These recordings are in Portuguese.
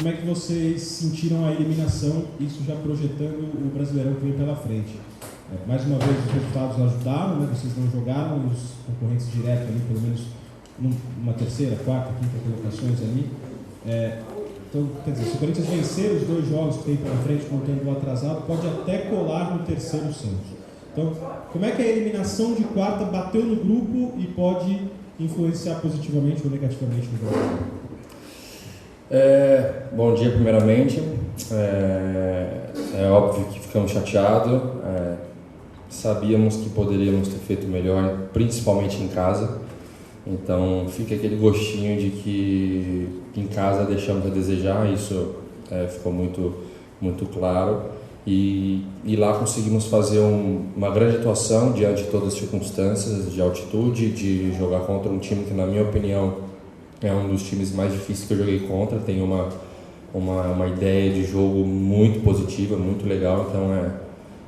como é que vocês sentiram a eliminação, isso já projetando o Brasileirão que vem pela frente? Mais uma vez, os resultados ajudaram, né? Vocês não jogaram, e os concorrentes diretos ali, pelo menos numa terceira, quarta, quinta colocações ali. Então, quer dizer, se o Corinthians vencer os 2 jogos que tem pela frente, contando o atrasado, pode até colar no terceiro Santos. Então, como é que a eliminação de quarta bateu no grupo e pode influenciar positivamente ou negativamente no grupo? Bom dia, primeiramente. É óbvio que ficamos chateados. Sabíamos que poderíamos ter feito melhor, principalmente em casa. Então, fica aquele gostinho de que em casa deixamos a desejar. Isso ficou muito, muito claro. E lá conseguimos fazer uma grande atuação diante de todas as circunstâncias, de altitude, de jogar contra um time que, na minha opinião, é um dos times mais difíceis que eu joguei contra. Tem uma ideia de jogo muito positiva, muito legal, então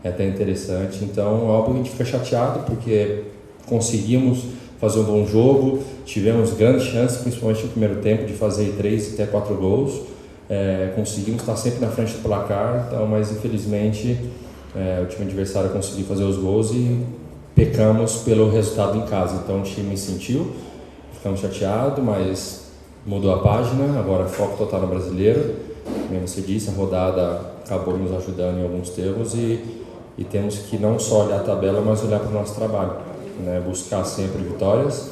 é até interessante. Então, óbvio, a gente fica chateado porque conseguimos fazer um bom jogo, tivemos grandes chances, principalmente no primeiro tempo, de fazer 3 até 4 gols. Conseguimos estar sempre na frente do placar, então, mas infelizmente o time adversário conseguiu fazer os gols e pecamos pelo resultado em casa. Então o time sentiu, ficamos chateados, mas mudou a página, agora foco total no Brasileiro. Como você disse, a rodada acabou nos ajudando em alguns termos e temos que não só olhar a tabela, mas olhar para o nosso trabalho, né? Buscar sempre vitórias.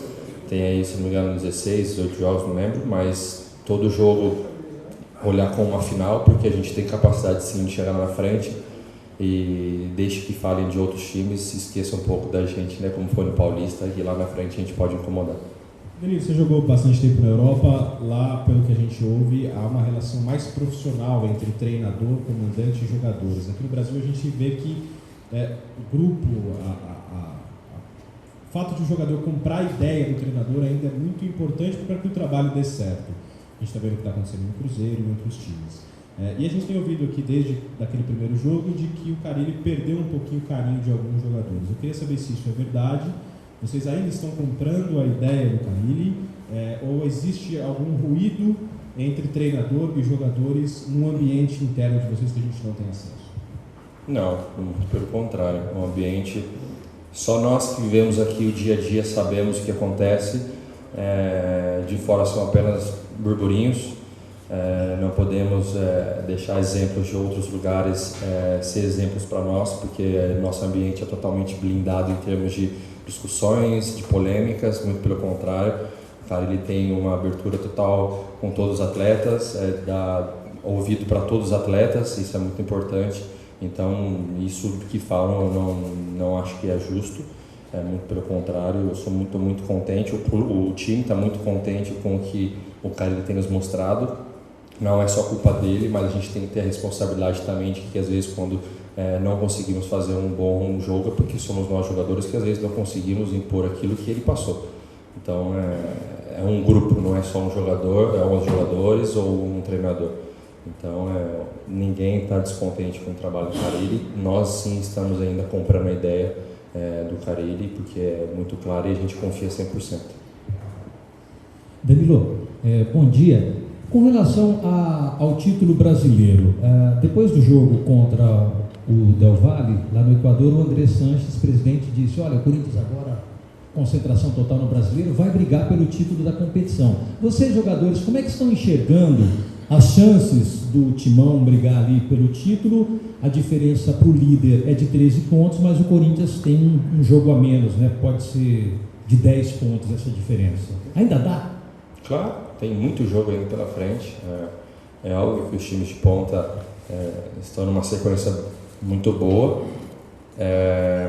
Tem aí, se não me engano, 16, 18 jogos, não lembro, mas todo jogo olhar com uma final, porque a gente tem capacidade sim de chegar lá na frente, e deixe que falem de outros times, se esqueça um pouco da gente, né, como foi no Paulista, e lá na frente a gente pode incomodar. Danilo, você jogou bastante tempo na Europa, lá, pelo que a gente ouve, há uma relação mais profissional entre treinador, comandante e jogadores. Aqui no Brasil a gente vê que o grupo, o fato de o jogador comprar a ideia do treinador ainda é muito importante para que o trabalho dê certo. A gente está vendo o que está acontecendo no Cruzeiro e em outros times. E a gente tem ouvido aqui desde aquele primeiro jogo de que o Carille perdeu um pouquinho o carinho de alguns jogadores. Eu queria saber se isso é verdade. Vocês ainda estão comprando a ideia do Carille ou existe algum ruído entre treinador e jogadores no ambiente interno de vocês que a gente não tem acesso? Não, pelo contrário. Um ambiente, só nós que vivemos aqui o dia a dia sabemos o que acontece. De fora são apenas burburinhos. Não podemos deixar exemplos de outros lugares ser exemplos para nós, porque nosso ambiente é totalmente blindado em termos de discussões, de polêmicas. Muito pelo contrário, cara, ele tem uma abertura total com todos os atletas, dá ouvido para todos os atletas, isso é muito importante. Então, isso que falam eu não acho que é justo. Muito pelo contrário, eu sou muito, muito contente, o time está muito contente com o que o Carille tem nos mostrado. Não é só culpa dele, mas a gente tem que ter a responsabilidade também de que às vezes quando não conseguimos fazer um bom jogo é porque somos nós jogadores que às vezes não conseguimos impor aquilo que ele passou. Então é um grupo, não é só um jogador, é 11 jogadores ou um treinador. Então ninguém está descontente com o trabalho do Carille. Nós sim estamos ainda comprando a ideia do Carille, porque é muito claro e a gente confia 100%. Danilo, bom dia. Com relação ao título brasileiro, depois do jogo contra o Del Valle, lá no Equador, o André Sanches, presidente, disse: olha, o Corinthians agora, concentração total no brasileiro, vai brigar pelo título da competição. Vocês, jogadores, como é que estão enxergando as chances do Timão brigar ali pelo título? A diferença para o líder é de 13 pontos, mas o Corinthians tem um jogo a menos, né? Pode ser de 10 pontos essa diferença. Ainda dá? Claro, tem muito jogo ainda pela frente. É óbvio que os times de ponta estão numa sequência muito boa,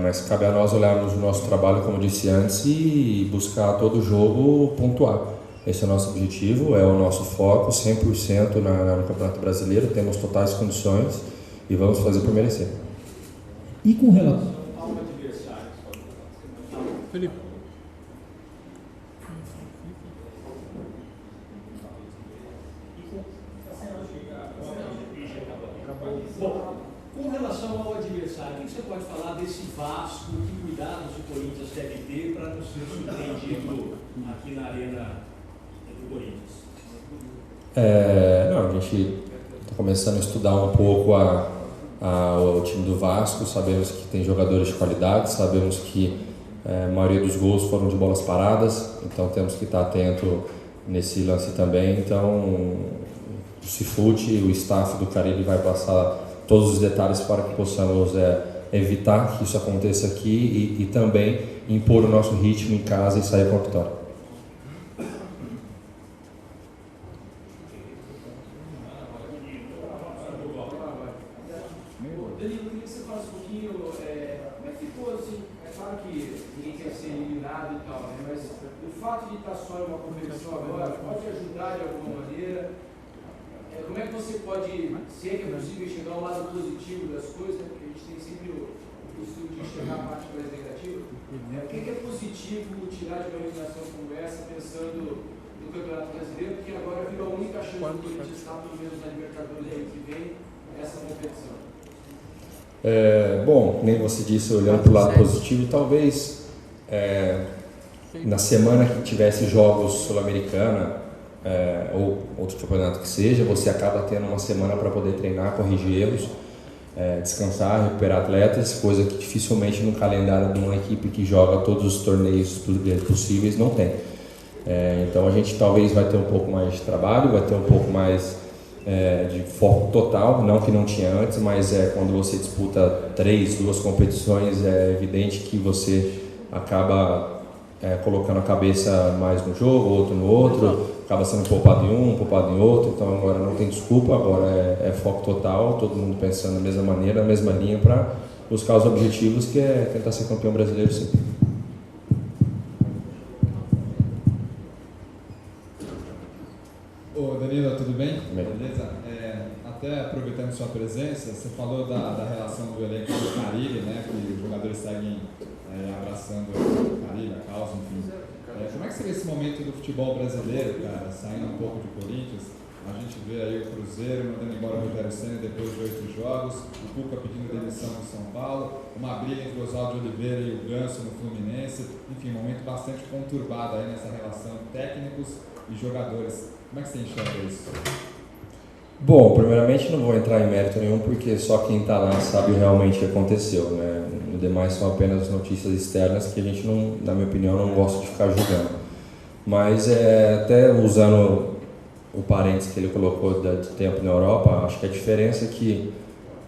mas cabe a nós olharmos o nosso trabalho, como eu disse antes, e buscar todo jogo pontuar. Esse é o nosso objetivo, é o nosso foco, 100% no Campeonato Brasileiro. Temos totais condições e vamos fazer por merecer. E com relação ao adversário, Felipe. Bom, com relação ao adversário, o que você pode falar desse Vasco? Que cuidados o Corinthians deve ter para não ser surpreendido aqui na arena do Corinthians? Não, a gente está começando a estudar um pouco o time do Vasco, sabemos que tem jogadores de qualidade, sabemos que a maioria dos gols foram de bolas paradas, então temos que estar atento nesse lance também. Então o Cifute, o staff do Carille vai passar todos os detalhes para que possamos evitar que isso aconteça aqui e também impor o nosso ritmo em casa e sair com a vitória. Danilo, queria que você falasse um pouquinho como é que ficou assim. É claro que ninguém quer ser eliminado e tal, né? Mas o fato de estar só em uma competição agora pode ajudar de alguma maneira. Como é que você pode, se é que é possível, enxergar o lado positivo das coisas, né? Porque a gente tem sempre o costume de enxergar a parte mais negativa. O que é positivo tirar de uma eliminação como essa, pensando no Campeonato Brasileiro, porque agora virou a única chance do Corinthians estar, pelo menos na Libertadores do ano que vem, essa competição? Bom, nem você disse, olhando para o lado positivo, talvez na semana que tivesse jogos Sul-Americana ou outro campeonato que seja, você acaba tendo uma semana para poder treinar, corrigir erros, descansar, recuperar atletas, coisa que dificilmente no calendário de uma equipe que joga todos os torneios possíveis não tem. Então a gente talvez vai ter um pouco mais de trabalho, vai ter um pouco mais de foco total, não que não tinha antes, mas quando você disputa duas competições, é evidente que você acaba colocando a cabeça mais no jogo, outro no outro, acaba sendo poupado em um, poupado em outro, então agora não tem desculpa, agora é foco total, todo mundo pensando da mesma maneira, na mesma linha para buscar os objetivos, que é tentar ser campeão brasileiro sempre. Ô Danilo, tudo bem? Bem. Beleza? Até aproveitando sua presença, você falou da relação do elenco do Carille, né? Que os jogadores seguem abraçando o Carille, a causa, enfim. Como é que seria esse momento do futebol brasileiro, cara? Saindo um pouco de Corinthians, a gente vê aí o Cruzeiro mandando embora o Rogério Ceni depois de 8 jogos, o Cuca pedindo demissão no São Paulo, uma briga entre o Oswaldo de Oliveira e o Ganso no Fluminense, enfim, um momento bastante conturbado aí nessa relação técnicos e jogadores. Como é que você enxerga isso? Bom, primeiramente não vou entrar em mérito nenhum, porque só quem está lá sabe realmente o que aconteceu, né? No demais são apenas notícias externas que a gente não, na minha opinião, não gosta de ficar julgando. Mas até usando o parênteses que ele colocou de tempo na Europa, acho que a diferença que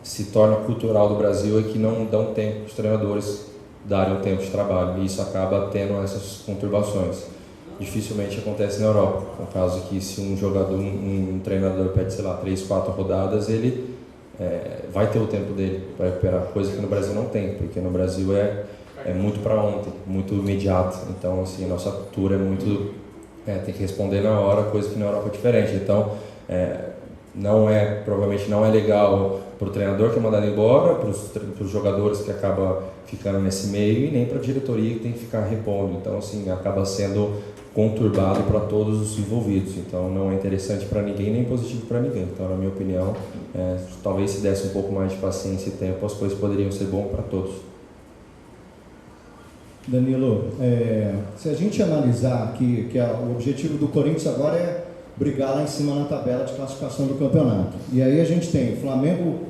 se torna cultural do Brasil é que não dão tempo para os treinadores darem o tempo de trabalho, e isso acaba tendo essas conturbações. Dificilmente acontece na Europa, no caso que se um jogador, um treinador pede, sei lá, 3, 4 rodadas, ele vai ter o tempo dele para recuperar, coisa que no Brasil não tem, porque no Brasil é muito para ontem, muito imediato, então assim, a nossa cultura é muito, tem que responder na hora, coisa que na Europa é diferente, então provavelmente não é legal para o treinador que é mandado embora, para os jogadores que acabam ficando nesse meio e nem para a diretoria que tem que ficar repondo, então assim, acaba sendo conturbado para todos os envolvidos, então não é interessante para ninguém nem positivo para ninguém. Então, na minha opinião, talvez se desse um pouco mais de paciência e tempo, as coisas poderiam ser boas para todos. Danilo, se a gente analisar que o objetivo do Corinthians agora é brigar lá em cima na tabela de classificação do campeonato, e aí a gente tem o Flamengo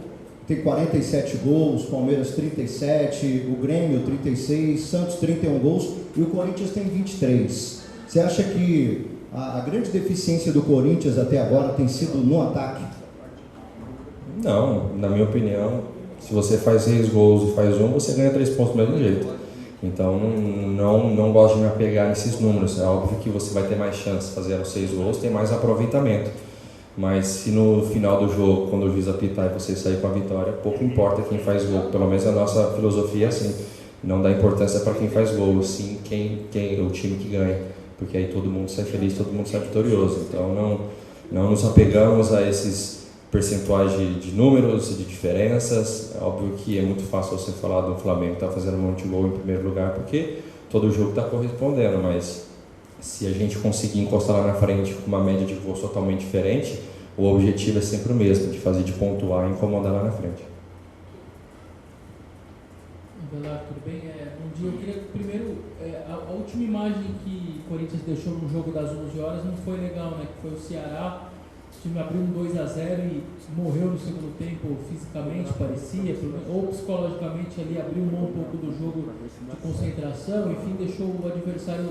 tem 47 gols, Palmeiras 37, o Grêmio 36, Santos 31 gols e o Corinthians tem 23. Você acha que a grande deficiência do Corinthians até agora tem sido no ataque? Não, na minha opinião, se você faz 6 gols e faz 1, você ganha 3 pontos do mesmo jeito. Então, não gosto de me apegar nesses números. É óbvio que você vai ter mais chances fazendo 6 gols, tem mais aproveitamento. Mas se no final do jogo, quando o juiz apitar e você sair com a vitória, pouco importa quem faz gol. Pelo menos a nossa filosofia é assim. Não dá importância para quem faz gol, sim o time que ganha. Porque aí todo mundo sai feliz, todo mundo sai vitorioso. Então não nos apegamos a esses percentuais de números e de diferenças. É óbvio que é muito fácil você falar do Flamengo que está fazendo um monte de gol em primeiro lugar, porque todo jogo está correspondendo, mas se a gente conseguir encostar lá na frente com uma média de gols totalmente diferente, o objetivo é sempre o mesmo, de fazer, de pontuar e incomodar lá na frente. Olá, tudo bem? Bom dia. Eu queria primeiro, a última imagem que o Corinthians deixou no jogo das 11 horas não foi legal, né? Que foi o Ceará O time abriu um 2-0 e morreu no segundo tempo fisicamente, parecia, ou psicologicamente ali abriu mão um pouco do jogo de concentração, enfim, deixou o adversário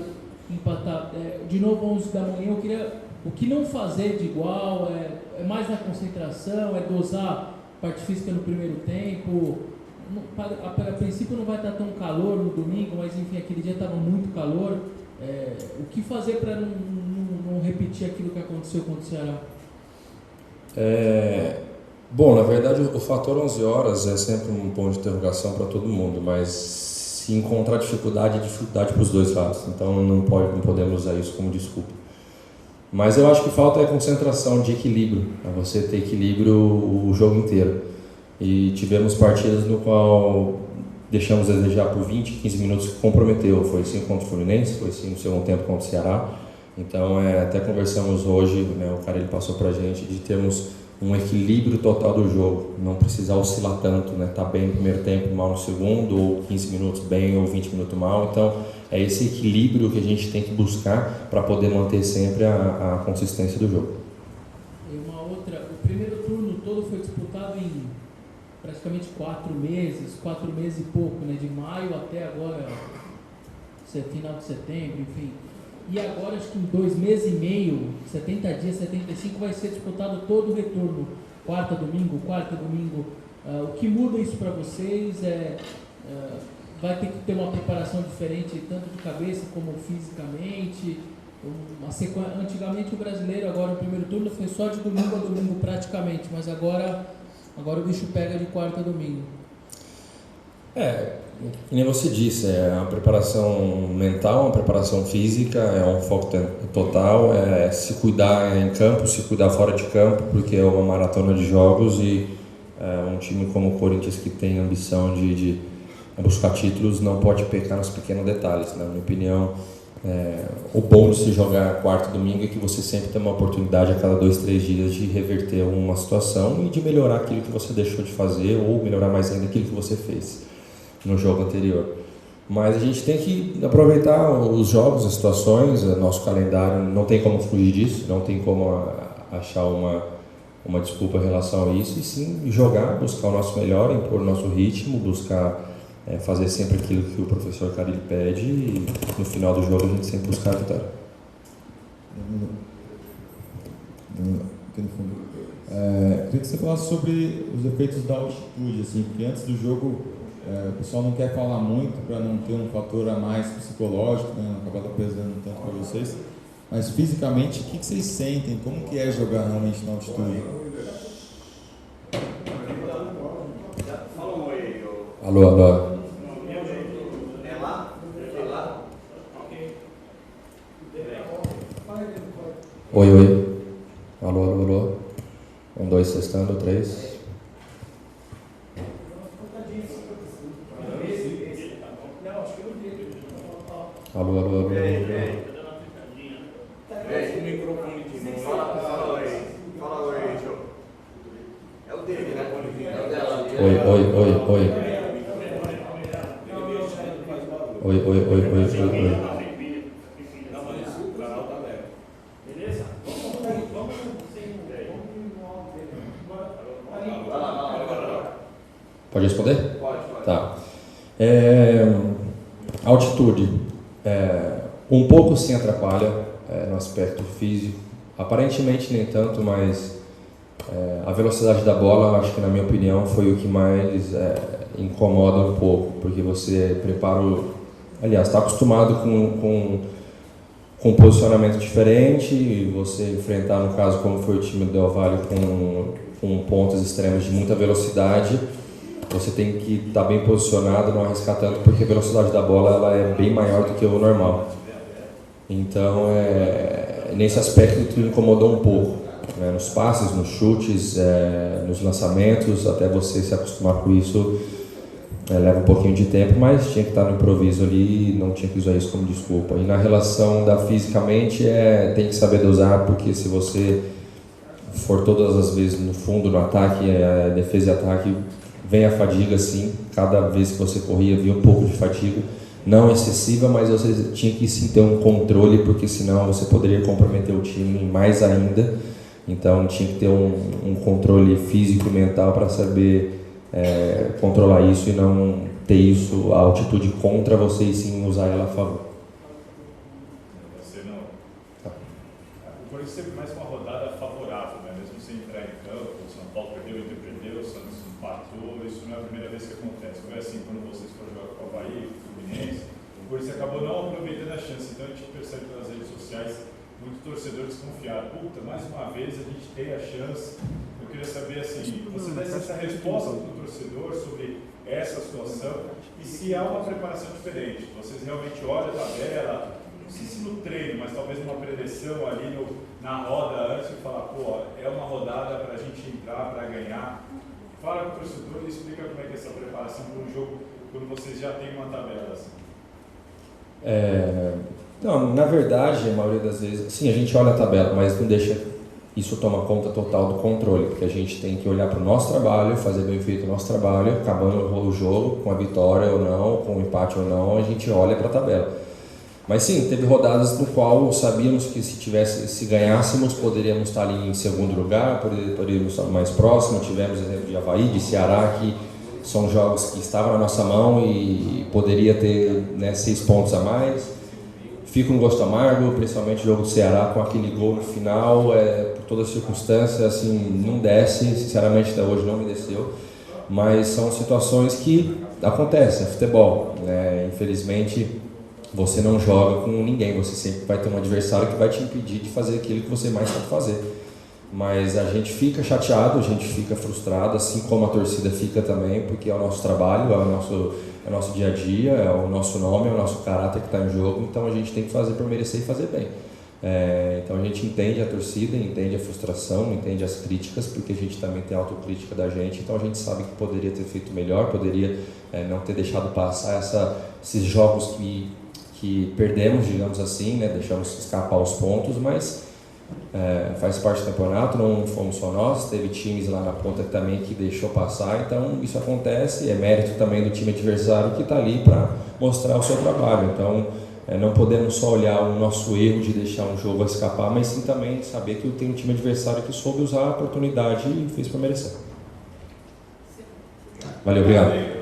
empatar. De novo, 11 da manhã, eu queria, o que não fazer de igual, é mais na concentração, é dosar a parte física no primeiro tempo. A princípio não vai estar tão calor no domingo, mas enfim, aquele dia estava muito calor. O que fazer para não repetir aquilo que aconteceu contra o Ceará? Bom, na verdade o fator 11 horas é sempre um ponto de interrogação para todo mundo, mas se encontrar dificuldade, é dificuldade para os dois lados, então não podemos usar isso como desculpa. Mas eu acho que falta concentração, de equilíbrio, você ter equilíbrio o jogo inteiro. E tivemos partidas no qual deixamos a desejar por 20, 15 minutos, que comprometeu, foi assim contra o Fluminense, foi assim no segundo tempo contra o Ceará. Então, até conversamos hoje, né, o cara ele passou para a gente, de termos um equilíbrio total do jogo, não precisar oscilar tanto, né, tá bem no primeiro tempo, mal no segundo, ou 15 minutos bem, ou 20 minutos mal. Então, é esse equilíbrio que a gente tem que buscar para poder manter sempre a consistência do jogo. E uma outra, o primeiro turno todo foi disputado em praticamente 4 meses e pouco, né, de maio até agora, final de setembro, enfim. E agora, acho que em 2 meses e meio, 70 dias, 75, vai ser disputado todo o retorno. Quarta, domingo. O que muda isso para vocês? Vai ter que ter uma preparação diferente, tanto de cabeça como fisicamente? Antigamente o brasileiro, agora o primeiro turno foi só de domingo a domingo praticamente, mas agora o bicho pega de quarta a domingo. Que nem você disse, é uma preparação mental, uma preparação física, é um foco total, é se cuidar em campo, se cuidar fora de campo, porque é uma maratona de jogos e um time como o Corinthians, que tem ambição de buscar títulos, não pode pecar nos pequenos detalhes, né? Na minha opinião, o bom de se jogar quarto e domingo é que você sempre tem uma oportunidade a cada 2, 3 dias de reverter uma situação e de melhorar aquilo que você deixou de fazer ou melhorar mais ainda aquilo que você fez no jogo anterior. Mas a gente tem que aproveitar os jogos, as situações, nosso calendário, não tem como fugir disso, não tem como achar uma desculpa em relação a isso, e sim jogar, buscar o nosso melhor, impor o nosso ritmo, buscar fazer sempre aquilo que o professor Carilli pede e no final do jogo a gente sempre buscar a vitória. Aqui no fundo. Queria que você falasse sobre os efeitos da altitude, assim, porque antes do jogo o pessoal não quer falar muito para não ter um fator a mais psicológico, né, não acabar pesando tanto para vocês, mas fisicamente, o que vocês sentem? Como que é jogar realmente na altitude? Alô. Oi. Alô. 1, 2, testando, 3. Alô. Oi. Pode responder? Pode. Tá. Altitude. Um pouco sim atrapalha no aspecto físico. Aparentemente nem tanto, mas a velocidade da bola, acho que na minha opinião, foi o que mais incomoda um pouco, porque você prepara aliás, está acostumado com um posicionamento diferente, e você enfrentar, no caso, como foi o time do Del Valle, com pontos extremos de muita velocidade, você tem que estar bem posicionado, não arriscar tanto, porque a velocidade da bola ela é bem maior do que o normal. Então, nesse aspecto, tudo incomodou um pouco, né? Nos passes, nos chutes, nos lançamentos, até você se acostumar com isso, leva um pouquinho de tempo, mas tinha que estar no improviso ali e não tinha que usar isso como desculpa. E na relação da fisicamente, tem que saber dosar, porque se você for todas as vezes no fundo, no ataque, defesa e ataque, vem a fadiga sim, cada vez que você corria havia um pouco de fadiga, não excessiva, mas você tinha que sim ter um controle, porque senão você poderia comprometer o time mais ainda, Então tinha que ter um controle físico e mental para saber controlar isso e não ter isso, a altitude contra você e sim usar ela a favor. Você não. O Corinthians teve mais uma rodada favorável, né? Mesmo sem entrar em campo, o São Paulo perdeu, o Inter perdeu, o Santos empatou, isso não é a primeira vez que acontece. Foi assim quando vocês foram jogar com o Avaí, com o Fluminense, o Corinthians acabou não aproveitando a chance. Então a gente percebe pelas redes sociais muito torcedor desconfiado. Puta, mais uma vez a gente tem a chance. Eu queria saber assim, você dá essa resposta para o torcedor sobre essa situação e se há uma preparação diferente. Vocês realmente olham a tabela, não sei se no treino, mas talvez uma predição ali na roda antes e falar, pô, é uma rodada para a gente entrar, para ganhar. Fala com o torcedor e explica como é que é essa preparação para um jogo quando vocês já têm uma tabela assim. Não, na verdade, a maioria das vezes, sim, a gente olha a tabela, mas não deixa isso tomar conta total do controle, porque a gente tem que olhar para o nosso trabalho, fazer bem feito o nosso trabalho, acabando o jogo, com a vitória ou não, com o empate ou não, a gente olha para a tabela. Mas sim, teve rodadas no qual sabíamos que se ganhássemos, poderíamos estar ali em segundo lugar, poderíamos estar mais próximo. Tivemos exemplo de Avaí, de Ceará, que são jogos que estavam na nossa mão e poderia ter 6 pontos a mais. Fica um gosto amargo, principalmente o jogo do Ceará com aquele gol no final, por toda circunstância, assim, não desce, sinceramente até hoje não me desceu, mas são situações que acontecem, é futebol, né? Infelizmente você não joga com ninguém, você sempre vai ter um adversário que vai te impedir de fazer aquilo que você mais sabe fazer. Mas a gente fica chateado, a gente fica frustrado, assim como a torcida fica também, porque é o nosso trabalho, é o nosso dia a dia, é o nosso nome, é o nosso caráter que está em jogo, então a gente tem que fazer por merecer e fazer bem. Então a gente entende a torcida, entende a frustração, entende as críticas, porque a gente também tem autocrítica da gente, então a gente sabe que poderia ter feito melhor, poderia não ter deixado passar esses jogos que perdemos, digamos assim, né? Deixamos escapar os pontos, mas faz parte do campeonato, não fomos só nós, teve times lá na ponta também que deixou passar, então isso acontece, é mérito também do time adversário que está ali para mostrar o seu trabalho. Então não podemos só olhar o nosso erro de deixar um jogo escapar, mas sim também saber que tem um time adversário que soube usar a oportunidade e fez para merecer. Valeu, obrigado.